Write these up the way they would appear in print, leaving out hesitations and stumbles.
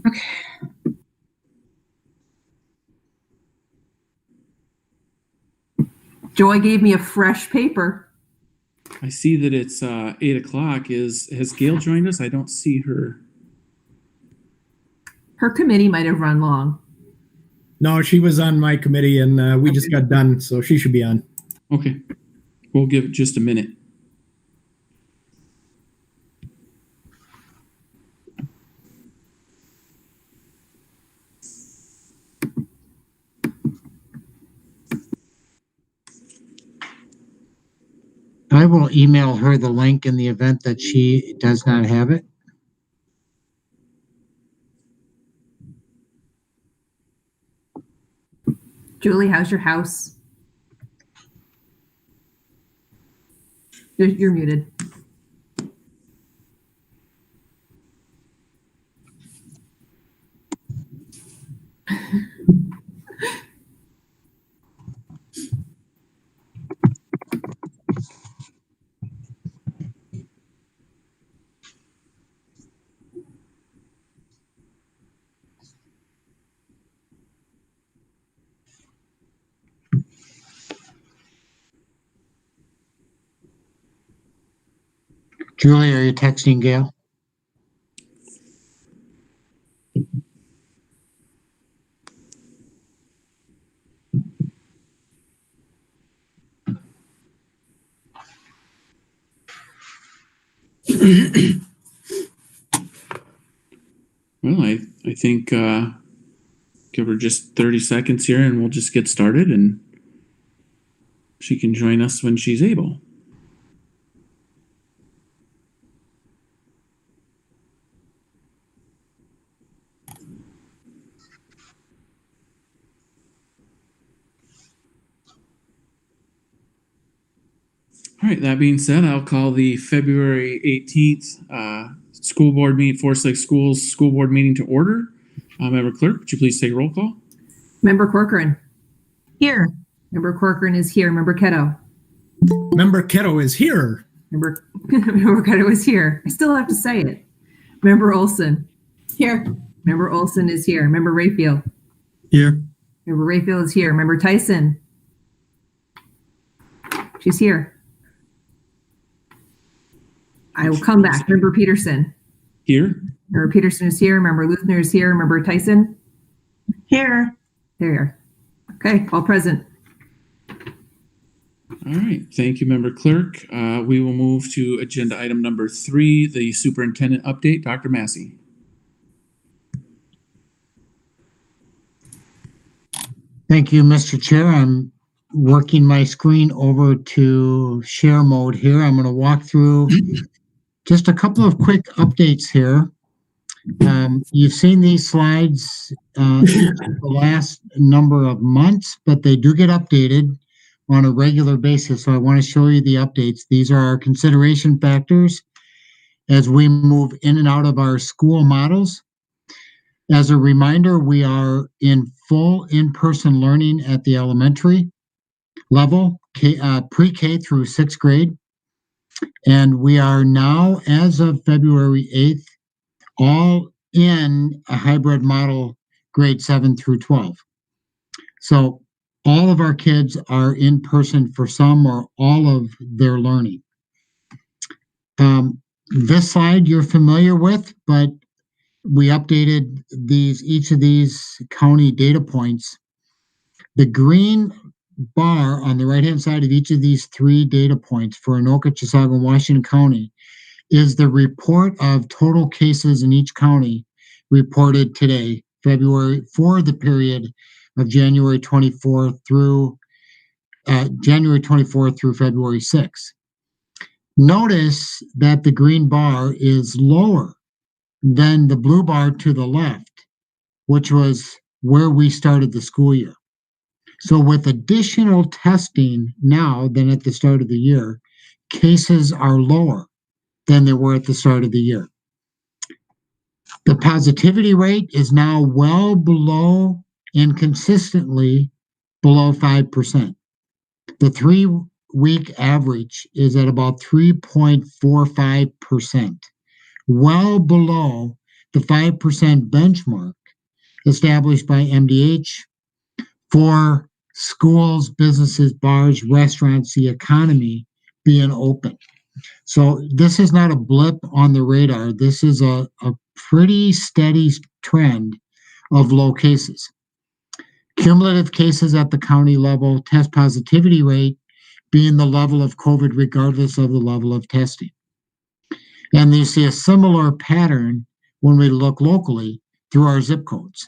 Okay. Joy gave me a fresh paper. I see that it's 8 o'clock. Has Gail joined us? I don't see her. Her committee might have run long. No, she was on my committee, and we just got done, so she should be on. Okay. We'll give it just a minute. I will email her the link in the event that she does not have it. Julie, how's your house? You're muted. Julie, are you texting Gail? Well, I think give her just 30 seconds here and we'll just get started and she can join us when she's able. All right, that being said, I'll call the February 18th school board meeting, Forest Lake Schools school board meeting to order. Member Clerk, would you please take a roll call? Member Corcoran. Here. Member Corcoran is here. Member Ketto. Member Ketto is here. Member Ketto is here. I still have to say it. Member Olson. Here. Member Olson is here. Member Rayfield. Here. Member Rayfield is here. Member Tyson. She's here. I will come back. Member Peterson. Here. Member Peterson is here. Member Luthner is here. Member Tyson. Here. There you are. Okay, all present. All right, thank you, Member Clerk. We will move to agenda item number 3, the superintendent update. Dr. Massey. Thank you, Mr. Chair. I'm working my screen over to share mode here. I'm going to walk through just a couple of quick updates here. You've seen these slides the last number of months, but they do get updated on a regular basis. So I want to show you the updates. These are our consideration factors as we move in and out of our school models. As a reminder, we are in full in-person learning at the elementary level, pre-K through 6th grade. And we are now, as of February 8th, all in a hybrid model, grade 7 through 12. So all of our kids are in person for some or all of their learning. This slide you're familiar with, but we updated each of these county data points. The green bar on the right-hand side of each of these 3 data points for Anoka, Chisago, and Washington County is the report of total cases in each county reported today, February, for the period of January 24th through February 6th. Notice that the green bar is lower than the blue bar to the left, which was where we started the school year. So with additional testing now than at the start of the year, cases are lower than they were at the start of the year. The positivity rate is now well below and consistently below 5%. The 3-week average is at about 3.45%, well below the 5% benchmark established by MDH for schools, businesses, bars, restaurants, the economy being open. So this is not a blip on the radar. This is a pretty steady trend of low cases. Cumulative cases at the county level, test positivity rate being the level of COVID regardless of the level of testing. And you see a similar pattern when we look locally through our zip codes.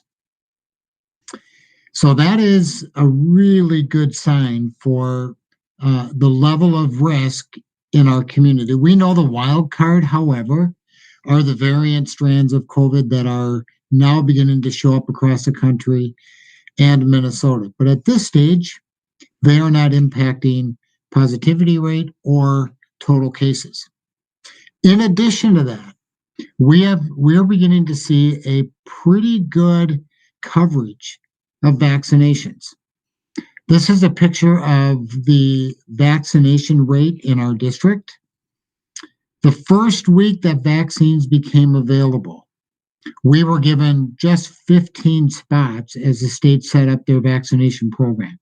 So that is a really good sign for the level of risk in our community. We know the wild card, however, are the variant strands of COVID that are now beginning to show up across the country and Minnesota. But at this stage, they are not impacting positivity rate or total cases. In addition to that, we're beginning to see a pretty good coverage of vaccinations. This is a picture of the vaccination rate in our district. The first week that vaccines became available, we were given just 15 spots as the state set up their vaccination program.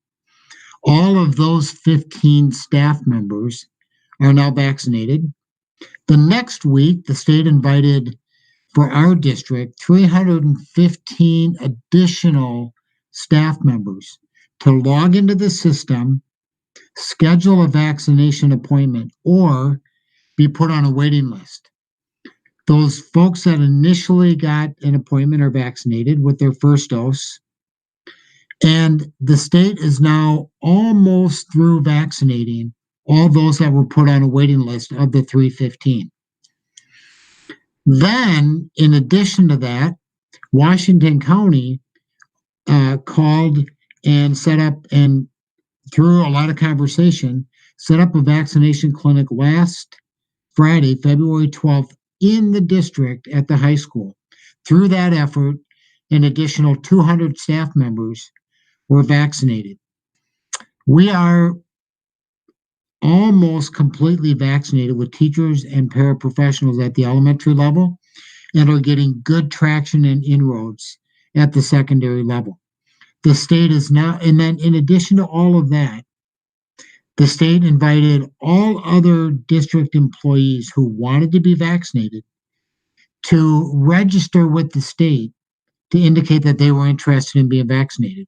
All of those 15 staff members are now vaccinated. The next week, the state invited for our district 315 additional staff members to log into the system, schedule a vaccination appointment, or be put on a waiting list. Those folks that initially got an appointment are vaccinated with their first dose. And the state is now almost through vaccinating all those that were put on a waiting list of the 315. Then, in addition to that, Washington County called and set up, and through a lot of conversation, set up a vaccination clinic last Friday, February 12th, in the district at the high school. Through that effort, an additional 200 staff members were vaccinated. We are almost completely vaccinated with teachers and paraprofessionals at the elementary level and are getting good traction and inroads at the secondary level. The state is now, and then in addition to all of that, the state invited all other district employees who wanted to be vaccinated to register with the state to indicate that they were interested in being vaccinated.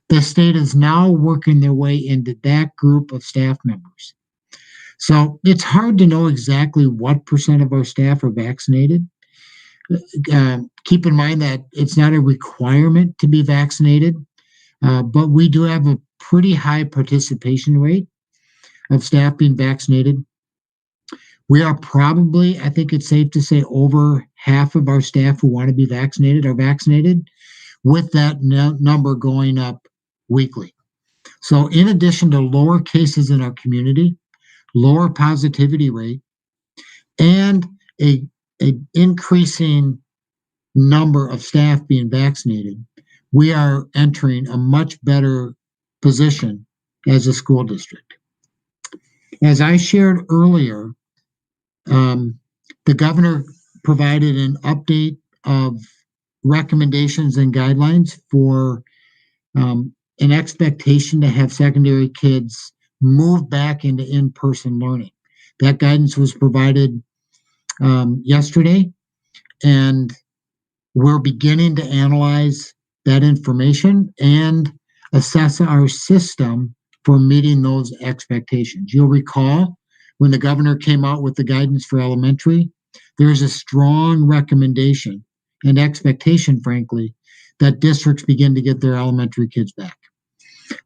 The state is now working their way into that group of staff members. So it's hard to know exactly what percent of our staff are vaccinated. Keep in mind that it's not a requirement to be vaccinated, but we do have a pretty high participation rate of staff being vaccinated. We are probably, I think it's safe to say, over half of our staff who want to be vaccinated are vaccinated, with that number going up weekly. So in addition to lower cases in our community, lower positivity rate, and a increasing number of staff being vaccinated, we are entering a much better position as a school district. As I shared earlier, the governor provided an update of recommendations and guidelines for an expectation to have secondary kids move back into in-person learning. That guidance was provided yesterday, and we're beginning to analyze that information and assess our system for meeting those expectations. You'll recall when the governor came out with the guidance for elementary, there's a strong recommendation and expectation, frankly, that districts begin to get their elementary kids back.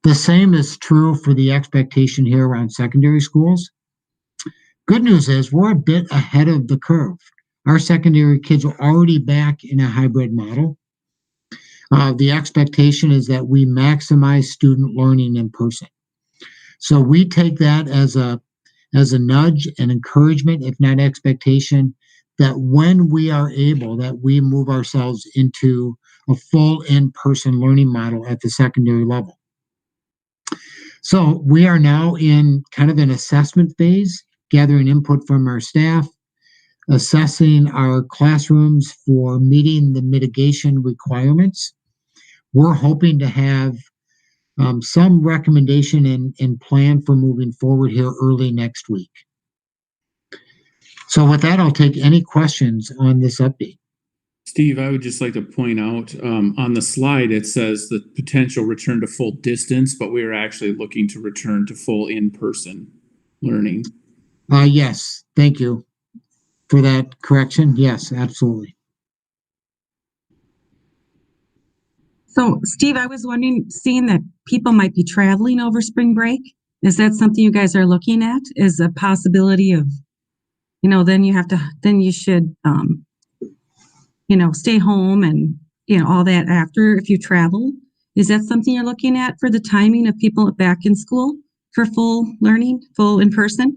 The same is true for the expectation here around secondary schools. Good news is we're a bit ahead of the curve. Our secondary kids are already back in a hybrid model. The expectation is that we maximize student learning in person. So we take that as a nudge and encouragement, if not expectation, that when we are able, that we move ourselves into a full in-person learning model at the secondary level. So we are now in kind of an assessment phase, gathering input from our staff, assessing our classrooms for meeting the mitigation requirements. We're hoping to have some recommendation and plan for moving forward here early next week. So with that, I'll take any questions on this update. Steve, I would just like to point out on the slide, it says the potential return to full distance, but we are actually looking to return to full in-person learning. Yes, thank you for that correction. Yes, absolutely. So, Steve, I was wondering, seeing that people might be traveling over spring break, is that something you guys are looking at? Is a possibility of, then you should, stay home and, all that after if you travel? Is that something you're looking at for the timing of people back in school for full learning, full in person?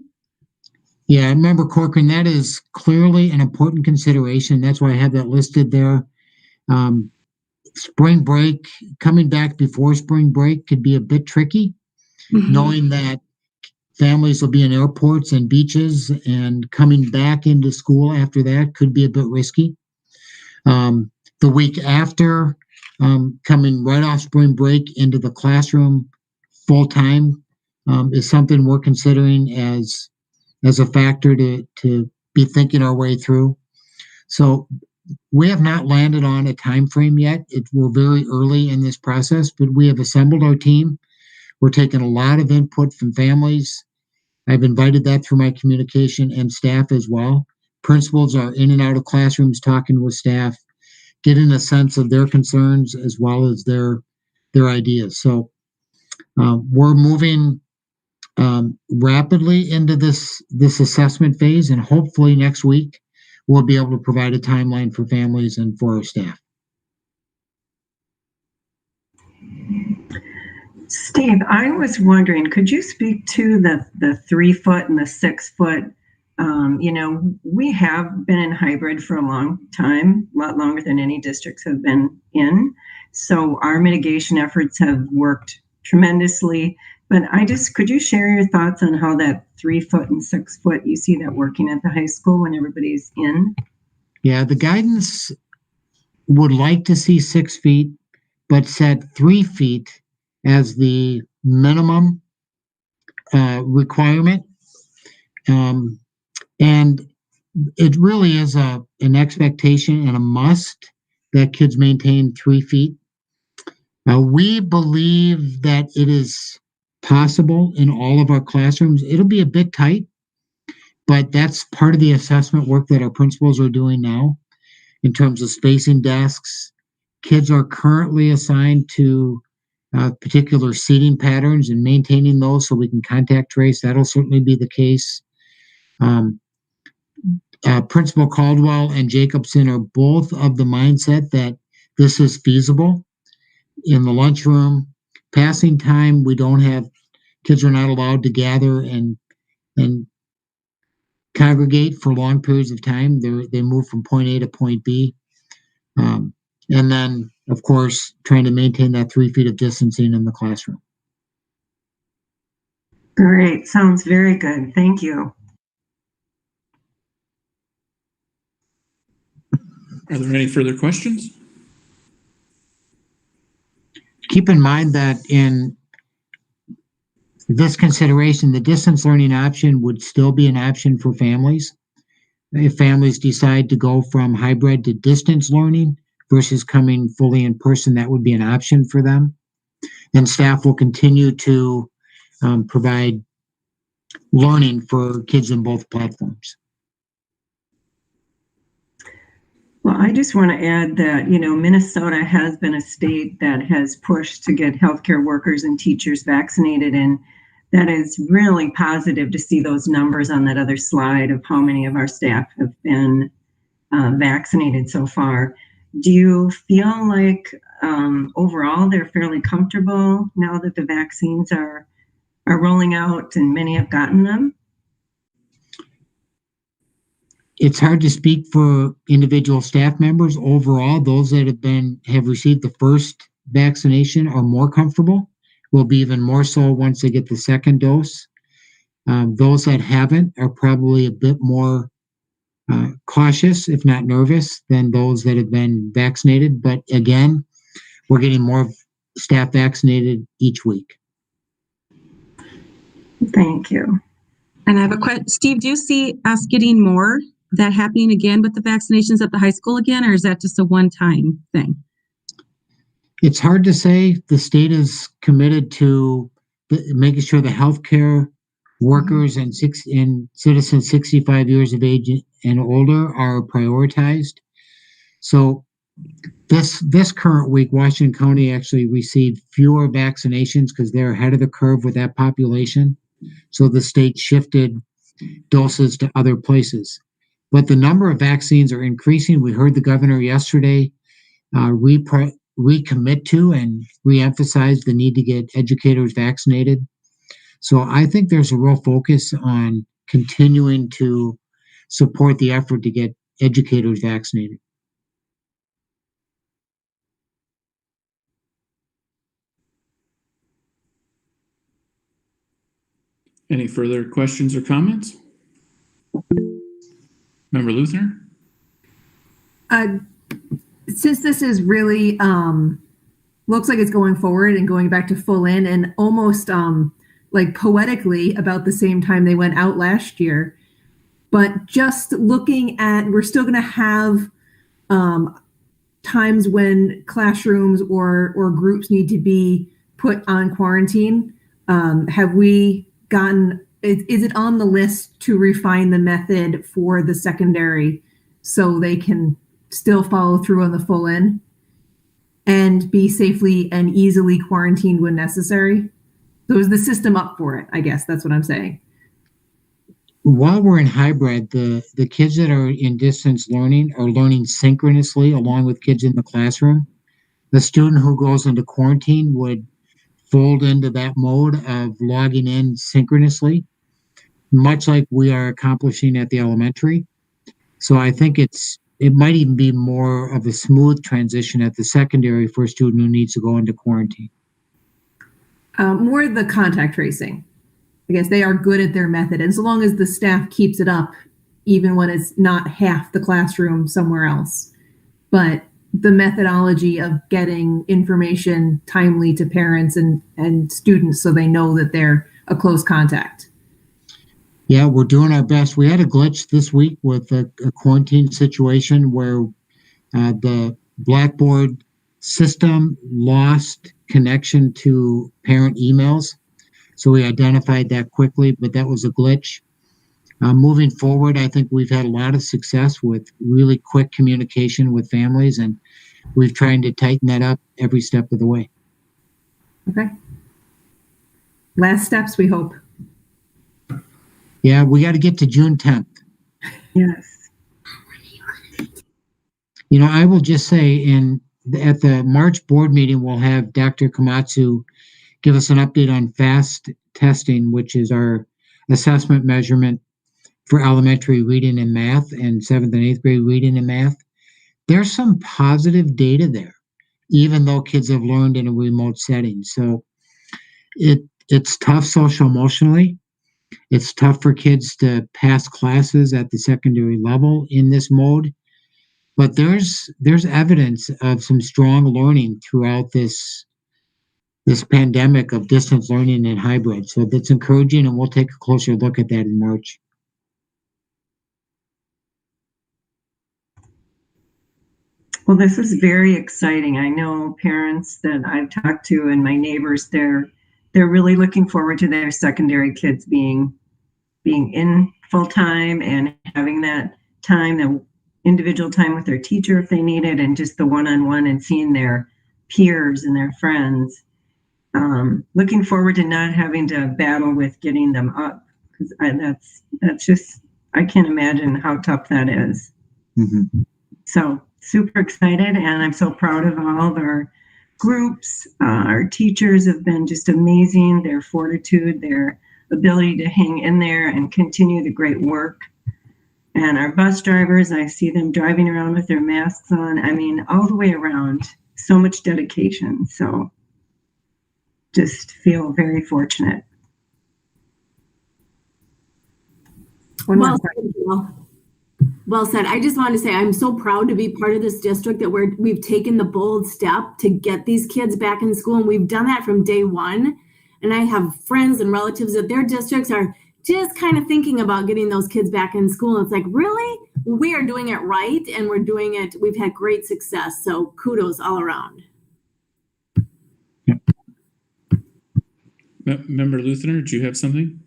Yeah, I remember, Corcoran, that is clearly an important consideration. That's why I have that listed there. Spring break, coming back before spring break could be a bit tricky, knowing that families will be in airports and beaches, and coming back into school after that could be a bit risky. The week after, coming right off spring break into the classroom full time is something we're considering as a factor to be thinking our way through. So we have not landed on a time frame yet. We're very early in this process, but we have assembled our team. We're taking a lot of input from families. I've invited that through my communication and staff as well. Principals are in and out of classrooms talking with staff, getting a sense of their concerns as well as their ideas. So we're moving rapidly into this assessment phase, and hopefully next week we'll be able to provide a timeline for families and for our staff. Steve, I was wondering, could you speak to the 3 foot and the 6 foot? We have been in hybrid for a long time, a lot longer than any districts have been in. So our mitigation efforts have worked tremendously. But could you share your thoughts on how that 3 foot and 6 foot, you see that working at the high school when everybody's in? Yeah, the guidance would like to see 6 feet, but set 3 feet as the minimum requirement. And it really is an expectation and a must that kids maintain 3 feet. We believe that it is possible in all of our classrooms. It'll be a bit tight, but that's part of the assessment work that our principals are doing now in terms of spacing desks. Kids are currently assigned to particular seating patterns and maintaining those so we can contact trace. That'll certainly be the case. Principal Caldwell and Jacobson are both of the mindset that this is feasible. In the lunchroom, passing time, kids are not allowed to gather and congregate for long periods of time. They move from point A to point B. And then, of course, trying to maintain that 3 feet of distancing in the classroom. Great. Sounds very good. Thank you. Are there any further questions? Keep in mind that in this consideration, the distance learning option would still be an option for families. If families decide to go from hybrid to distance learning versus coming fully in person, that would be an option for them. And staff will continue to provide learning for kids in both platforms. Well, I just want to add that, Minnesota has been a state that has pushed to get healthcare workers and teachers vaccinated. And that is really positive to see those numbers on that other slide of how many of our staff have been vaccinated so far. Do you feel like overall they're fairly comfortable now that the vaccines are rolling out and many have gotten them? It's hard to speak for individual staff members. Overall, those that have received the first vaccination are more comfortable, will be even more so once they get the second dose. Those that haven't are probably a bit more cautious, if not nervous, than those that have been vaccinated. But again, we're getting more staff vaccinated each week. Thank you. And I have a question. Steve, do you see us getting more that happening again with the vaccinations at the high school again, or is that just a one-time thing? It's hard to say. The state is committed to making sure the healthcare workers and citizens 65 years of age and older are prioritized. So this current week, Washington County actually received fewer vaccinations because they're ahead of the curve with that population. So the state shifted doses to other places. But the number of vaccines are increasing. We heard the governor yesterday recommit to and reemphasize the need to get educators vaccinated. So I think there's a real focus on continuing to support the effort to get educators vaccinated. Any further questions or comments? Member Luthner? Since this is really looks like it's going forward and going back to full in and almost like poetically about the same time they went out last year, but just looking at, we're still going to have times when classrooms or groups need to be put on quarantine. Have we gotten, is it on the list to refine the method for the secondary so they can still follow through on the full in and be safely and easily quarantined when necessary? So is the system up for it? I guess that's what I'm saying. While we're in hybrid, the kids that are in distance learning are learning synchronously along with kids in the classroom. The student who goes into quarantine would fold into that mode of logging in synchronously, much like we are accomplishing at the elementary. So I think it might even be more of a smooth transition at the secondary for a student who needs to go into quarantine. More the contact tracing. I guess they are good at their method. And so long as the staff keeps it up, even when it's not half the classroom somewhere else. But the methodology of getting information timely to parents and students so they know that they're a close contact. Yeah, we're doing our best. We had a glitch this week with a quarantine situation where the Blackboard system lost connection to parent emails. So we identified that quickly, but that was a glitch. Moving forward, I think we've had a lot of success with really quick communication with families, and we've tried to tighten that up every step of the way. Okay. Last steps, we hope. Yeah, we got to get to June 10th. Yes. You know, I will just say at the March board meeting, we'll have Dr. Komatsu give us an update on FAST testing, which is our assessment measurement for elementary reading and math and 7th and 8th grade reading and math. There's some positive data there, even though kids have learned in a remote setting. So it's tough social emotionally. It's tough for kids to pass classes at the secondary level in this mode. But there's evidence of some strong learning throughout this pandemic of distance learning and hybrid. So that's encouraging, and we'll take a closer look at that in March. Well, this is very exciting. I know parents that I've talked to and my neighbors, they're really looking forward to their secondary kids being in full time and having that time, the individual time with their teacher if they need it, and just the one-on-one and seeing their peers and their friends. Looking forward to not having to battle with getting them up, because that's just, I can't imagine how tough that is. Mm-hmm. So super excited, and I'm so proud of all of our groups. Our teachers have been just amazing, their fortitude, their ability to hang in there and continue the great work. And our bus drivers, I see them driving around with their masks on. I mean, all the way around, so much dedication. So just feel very fortunate. One more Well, question. thank you. Well said. I just wanted to say I'm so proud to be part of this district that we've taken the bold step to get these kids back in school, and we've done that from day one. And I have friends and relatives that their districts are just kind of thinking about getting those kids back in school. And it's like, really? We are doing it right, and we're doing it. We've had great success. So kudos all around. Member Luthner, do you have something?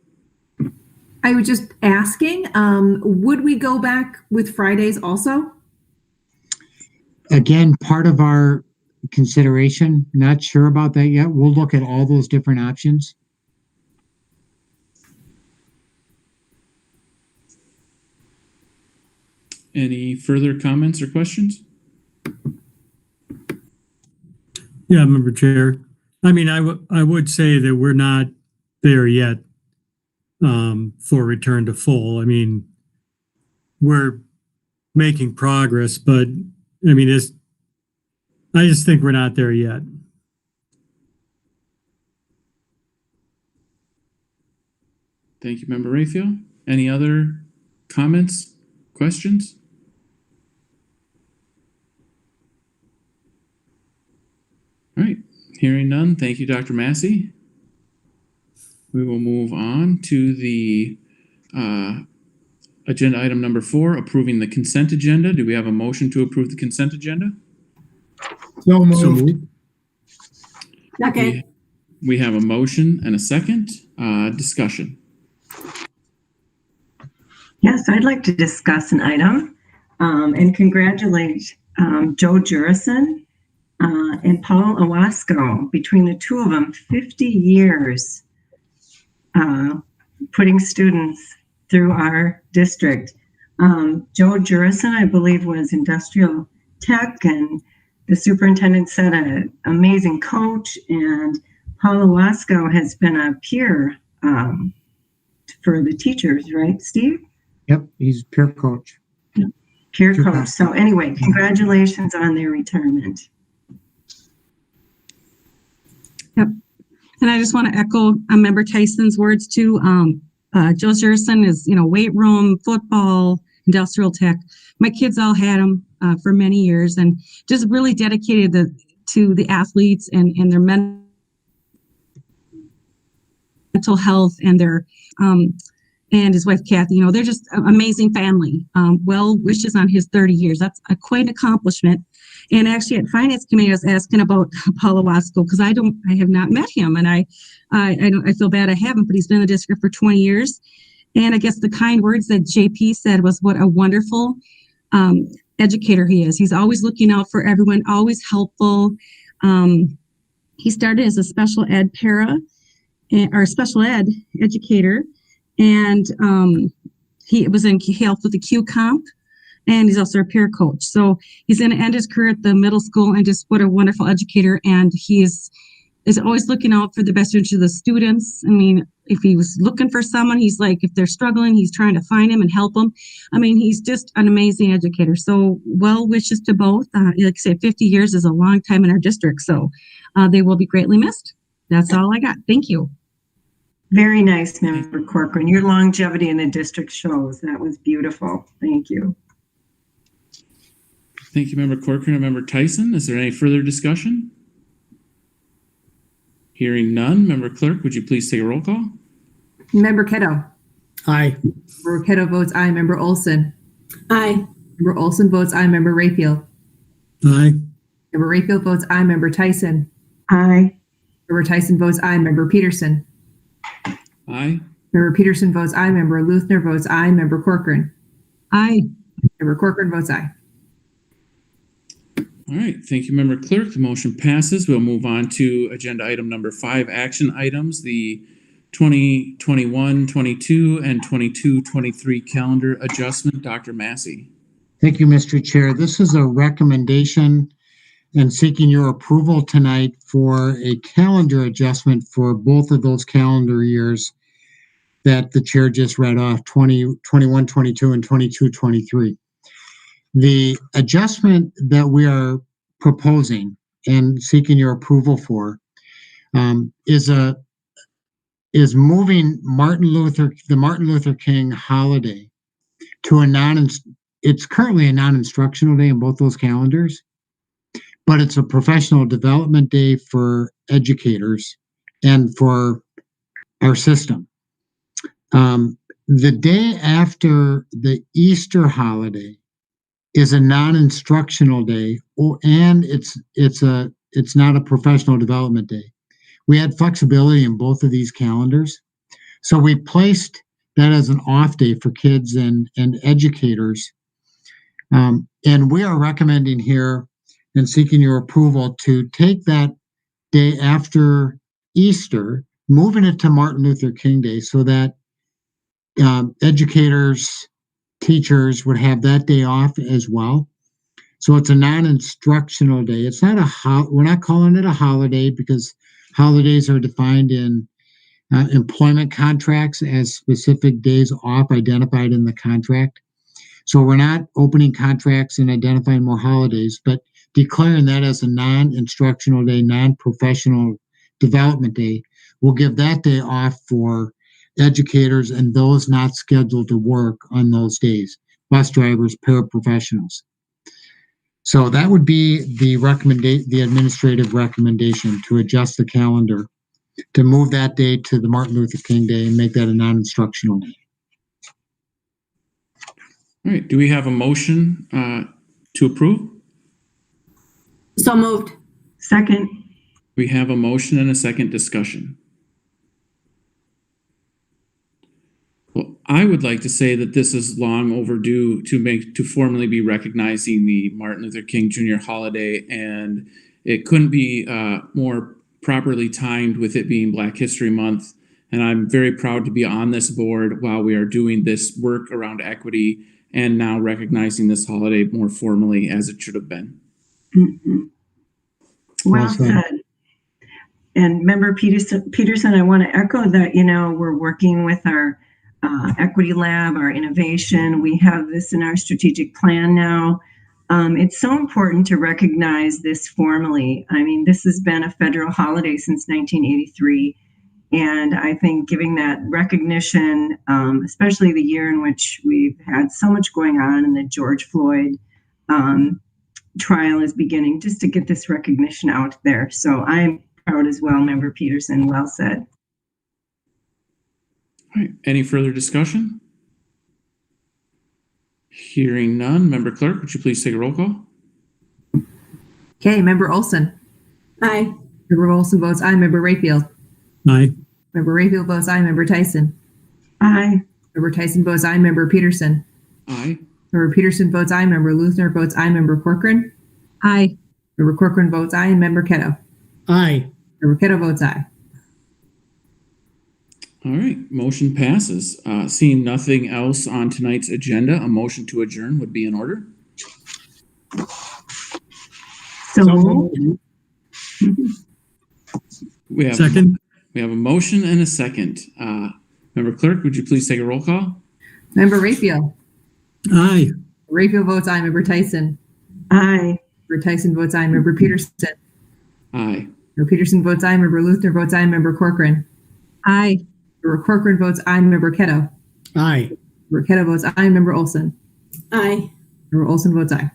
I was just asking, would we go back with Fridays also? Again, part of our consideration, not sure about that yet. We'll look at all those different options. Any further comments or questions? Yeah, Member Chair. I mean, I would say that we're not there yet for return to full. I mean, we're making progress, but I mean, I just think we're not there yet. Thank you, Member Rayfield. Any other comments, questions? All right, hearing none. Thank you, Dr. Massey. We will move on to the agenda item number 4, approving the consent agenda. Do we have a motion to approve the consent agenda? So moved. Okay. We have a motion and a second. Discussion. Yes, I'd like to discuss an item and congratulate Joe Jurison and Paul Owasco. Between the two of them, 50 years putting students through our district. Joe Jurison, I believe, was industrial tech, and the superintendent said an amazing coach, and Paul Owasco has been a peer for the teachers, right, Steve? Yep, he's peer coach. Peer coach. So anyway, congratulations on their retirement. Yep. And I just want to echo Member Tyson's words too. Joe Jurison is, weight room, football, industrial tech. My kids all had him for many years, and just really dedicated to the athletes and their mental health and their and his wife Kathy. They're just an amazing family. Well wishes on his 30 years. That's quite an accomplishment. And actually, at Finance Committee, I was asking about Paul Owasco because I have not met him, and I feel bad I haven't. But he's been in the district for 20 years, and I guess the kind words that JP said was what a wonderful educator he is. He's always looking out for everyone, always helpful. He started as a special ed special ed educator, and he helped with the Q comp. And he's also a peer coach. So he's going to end his career at the middle school, and just what a wonderful educator. And he is always looking out for the best interest of the students. I mean, if he was looking for someone, he's like, if they're struggling, he's trying to find them and help them. I mean, he's just an amazing educator. So well wishes to both. Like I say, 50 years is a long time in our district. So they will be greatly missed. That's all I got. Thank you. Very nice, Member Corcoran. Your longevity in the district shows. That was beautiful. Thank you. Thank you, Member Corcoran and Member Tyson. Is there any further discussion? Hearing none, Member Clerk, would you please take a roll call? Member Kiddo. Aye. Member Kiddo votes aye. Member Olson. Aye. Member Olson votes aye. Member Rayfield. Aye. Member Rayfield votes aye. Member Tyson. Aye. Member Tyson votes aye. Member Peterson. Aye. Member Peterson votes aye. Member Luthner votes aye. Member Corcoran. Aye. Member Corcoran votes aye. All right, thank you, Member Clerk. The motion passes. We'll move on to agenda item number 5, action items, the 2021-22 and 22-23 calendar adjustment. Dr. Massey. Thank you, Mr. Chair. This is a recommendation and seeking your approval tonight for a calendar adjustment for both of those calendar years that the chair just read off, 21-22 and 22-23. The adjustment that we are proposing and seeking your approval for is moving the Martin Luther King holiday to a it's currently a non-instructional day in both those calendars, but it's a professional development day for educators and for our system. The day after the Easter holiday is a non-instructional day, and it's not a professional development day. We had flexibility in both of these calendars, so we placed that as an off day for kids and educators. And we are recommending here and seeking your approval to take that day after Easter, moving it to Martin Luther King Day, so that educators, teachers would have that day off as well. So it's a non-instructional day. It's not we're not calling it a holiday because holidays are defined in employment contracts as specific days off identified in the contract. So we're not opening contracts and identifying more holidays, but declaring that as a non-instructional day, non-professional development day. We'll give that day off for educators and those not scheduled to work on those days, bus drivers, paraprofessionals. So that would be the administrative recommendation, to adjust the calendar, to move that day to the Martin Luther King Day and make that a non-instructional day. All right. Do we have a motion to approve? So moved. Second. We have a motion and a second discussion. Well, I would like to say that this is long overdue to formally be recognizing the Martin Luther King Jr. holiday, and it couldn't be more properly timed with it being Black History Month. And I'm very proud to be on this board while we are doing this work around equity and now recognizing this holiday more formally as it should have been. Mm-hmm. Well said. And Member Peterson, I want to echo that, we're working with our Equity Lab, our innovation. We have this in our strategic plan now. It's so important to recognize this formally. I mean, this has been a federal holiday since 1983. And I think giving that recognition, especially the year in which we've had so much going on and the George Floyd trial is beginning, just to get this recognition out there. So I'm proud as well, Member Peterson. Well said. All right. Any further discussion? Hearing none. Member Clerk, would you please take a roll call? Okay, Member Olson. Aye. Member Olson votes aye. Member Rayfield. Aye. Member Rayfield votes aye. Member Tyson. Aye. Member Tyson votes aye. Member Peterson. Aye. Member Peterson votes aye. Member Luthner votes aye. Member Corcoran. Aye. Member Corcoran votes aye. And Member Ketto. Aye. Member Ketto votes aye. All right. Motion passes. Seeing nothing else on tonight's agenda, a motion to adjourn would be in order. So We have Second. We have a motion and a second. Member Clerk, would you please take a roll call? Member Rayfield. Aye. Rayfield votes aye. Member Tyson. aye. Member Tyson votes aye. Member Peterson. Aye. Member Peterson votes aye. Member Luthner votes aye. Member Corcoran. Aye. Member Corcoran votes aye. Member Ketto. Aye. Member Ketto votes aye. Member Olson. Aye. Member Olson votes aye.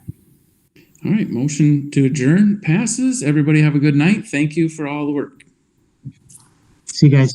All right. Motion to adjourn passes. Everybody have a good night. Thank you for all the work. See you guys.